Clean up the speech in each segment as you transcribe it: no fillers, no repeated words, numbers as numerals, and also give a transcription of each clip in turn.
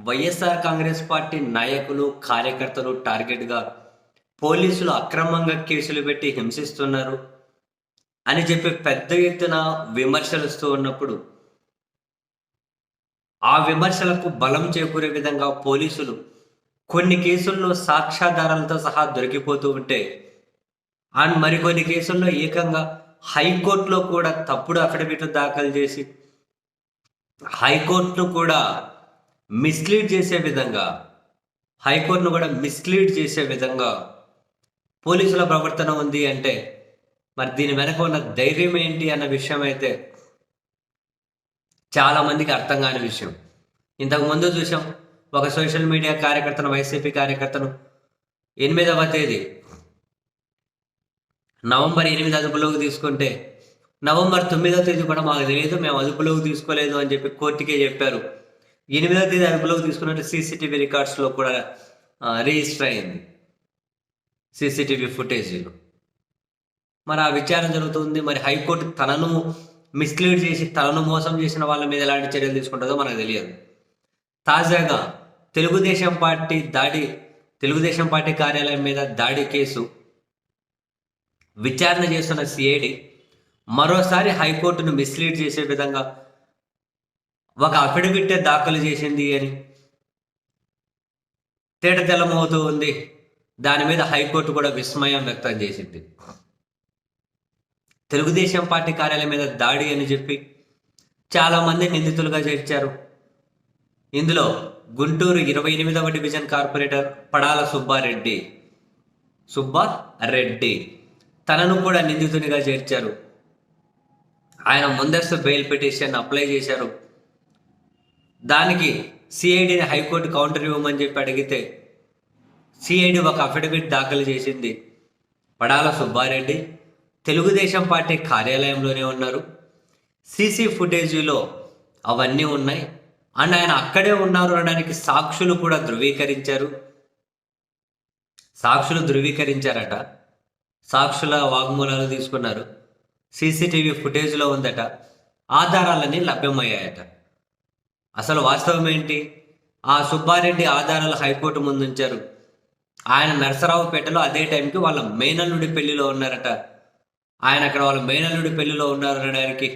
YSR Congress party నాయకులు, కార్యకర్తలు టార్గెట్‌గా పోలీసులు అక్రమంగా కేసులు పెట్టి హింసిస్తున్నారు అని చెప్పి పెద్ద ఎత్తున విమర్శలొస్తూ ఉన్నప్పుడు, ఆ విమర్శలకు బలం చేకూరే విధంగా పోలీసులు కొన్ని కేసుల్లో సాక్ష్యాధారాలతో సహా దొరికిపోతూ ఉంటే, అండ్ మరికొన్ని కేసుల్లో ఏకంగా హైకోర్టులో కూడా తప్పుడు అఫిడవిట్లు దాఖలు చేసి, హైకోర్టును కూడా మిస్‌లీడ్ చేసే విధంగా, హైకోర్టును కూడా మిస్‌లీడ్ చేసే విధంగా పోలీసుల ప్రవర్తన ఉంది అంటే, మరి దీని వెనక ఉన్న ధైర్యం ఏంటి అన్న విషయం అయితే చాలామందికి అర్థం కాని విషయం. ఇంతకుముందు చూసాం, ఒక సోషల్ మీడియా కార్యకర్తను, వైసీపీ కార్యకర్తను 8వ తేదీ నవంబర్ 8 అదుపులోకి తీసుకుంటే, నవంబర్ 9వ తేదీ కూడా మాకు తెలియదు, మేము అదుపులోకి తీసుకోలేదు అని చెప్పి కోర్టుకే చెప్పారు. 8వ తేదీ అదుపులోకి తీసుకున్నట్టు సీసీటీవీ రికార్డ్స్లో కూడా రిజిస్టర్ అయింది, సీసీటీవీ ఫుటేజీలు. మరి ఆ విచారణ జరుగుతుంది. మరి హైకోర్టు తనను మిస్లీడ్ చేసి, తనను మోసం చేసిన వాళ్ళ మీద ఎలాంటి చర్యలు తీసుకుంటుందో మనకు తెలియదు. తాజాగా తెలుగుదేశం పార్టీ కార్యాలయం మీద దాడి కేసు విచారణ చేస్తున్న సిఐడి మరోసారి హైకోర్టును మిస్లీడ్ చేసే విధంగా ఒక అఫిడవిట్ దాఖలు చేసింది అని తేటతెల్లమవుతూ ఉంది. దాని మీద హైకోర్టు కూడా విస్మయం వ్యక్తం చేసింది. తెలుగుదేశం పార్టీ కార్యాలయం మీద దాడి అని చెప్పి చాలామంది నిందితులుగా చేర్చారు. ఇందులో గుంటూరు 28వ డివిజన్ కార్పొరేటర్ పడాల సుబ్బారెడ్డి తనను కూడా నిందితునిగా చేర్చారు. ఆయన ముందస్తు బెయిల్ పిటిషన్ అప్లై చేశారు. దానికి సిఐడిని హైకోర్టు కౌంటర్ ఇవ్వమని చెప్పి అడిగితే, సిఐడి ఒక అఫిడవిట్ దాఖలు చేసింది. పడాల సుబ్బారెడ్డి తెలుగుదేశం పార్టీ కార్యాలయంలోనే ఉన్నారు, సీసీ ఫుటేజీలో అవన్నీ ఉన్నాయి, అండ్ ఆయన అక్కడే ఉన్నారు అనడానికి సాక్షులు కూడా ధృవీకరించారట. సాక్షుల వాగ్మూలాలు తీసుకున్నారు, సీసీటీవీ ఫుటేజ్లో ఉందట, ఆధారాలన్నీ లభ్యమయ్యాయట. అసలు వాస్తవం ఏంటి? ఆ సుబ్బారెడ్డి ఆధారాలు హైకోర్టు ముందుంచారు. ఆయన నరసరావుపేటలో అదే టైంకి వాళ్ళ మేనల్లుడి పెళ్లిలో ఉన్నారట. ఆయన అక్కడ వాళ్ళ మేనల్లుడి పెళ్లిలో ఉన్నారు అనడానికి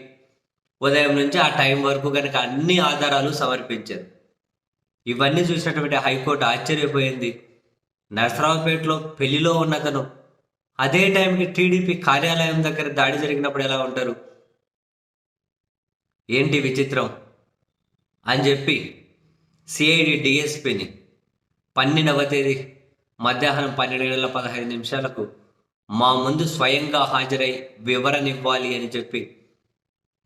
ఉదయం నుంచి ఆ టైం వరకు కనుక అన్ని ఆధారాలు సమర్పించారు. ఇవన్నీ చూసినటువంటి హైకోర్టు ఆశ్చర్యపోయింది. నరసరావుపేటలో పెళ్లిలో ఉన్నతను అదే టైంకి టీడీపీ కార్యాలయం దగ్గర దాడి జరిగినప్పుడు ఎలా ఉంటారు? ఏంటి విచిత్రం అని చెప్పి సిఐడి డిఎస్పిని 12వ తేదీ మధ్యాహ్నం 12:15 మా ముందు స్వయంగా హాజరై వివరణ ఇవ్వాలి అని చెప్పి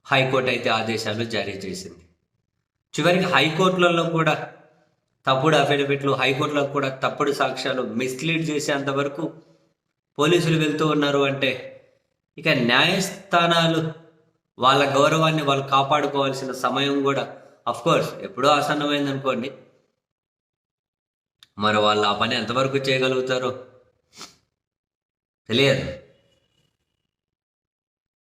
హైకోర్టు అయితే ఆదేశాలు జారీ చేసింది. చివరికి హైకోర్టులలో కూడా తప్పుడు అఫిడవిట్లు, హైకోర్టులో కూడా తప్పుడు సాక్ష్యాలు మిస్లీడ్ చేసేంత వరకు పోలీసులు వెళ్తూ ఉన్నారు అంటే, ఇక న్యాయస్థానాలు వాళ్ళ గౌరవాన్ని వాళ్ళు కాపాడుకోవాల్సిన సమయం కూడా అఫ్కోర్స్ ఎప్పుడో ఆసన్నమైంది అనుకోండి. మరి వాళ్ళు ఆ పని ఎంతవరకు చేయగలుగుతారో తెలియదు.